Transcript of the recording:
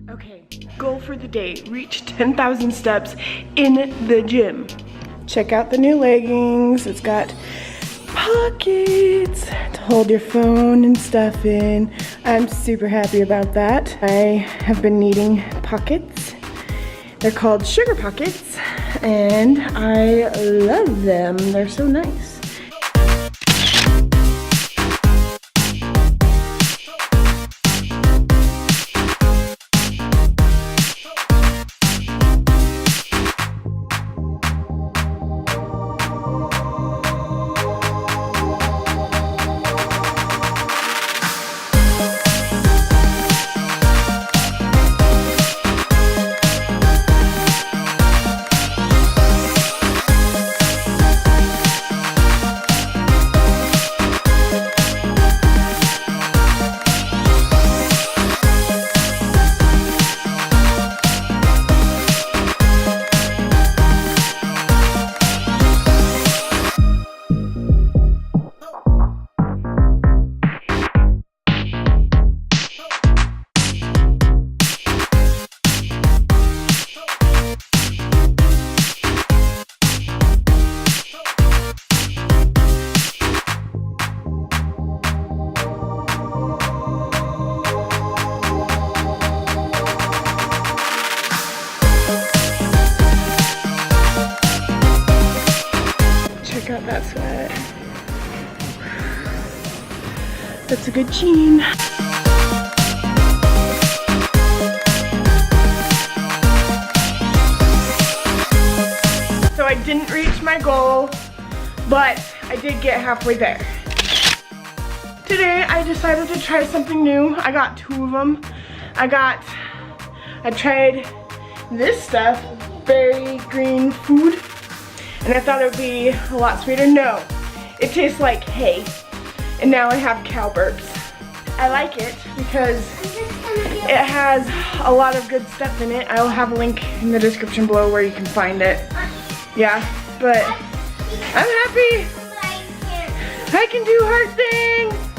Okay, goal for the day, reach 10,000 steps in the gym. Check out the new leggings. It's got pockets to hold your phone and stuff in. I'm super happy about that. I have been needing pockets. They're called sugar pockets and I love them. They're so nice. Check out that sweat. That's a good jean. So I didn't reach my goal, but I did get halfway there. Today I decided to try something new. I got 2 of them. I tried this stuff, berry green food. And I thought it would be a lot sweeter. No, it tastes like hay. And now I have cow burps. I like it because it has a lot of good stuff in it. I'll have a link in the description below where you can find it. Yeah, but I'm happy. I can do hard things.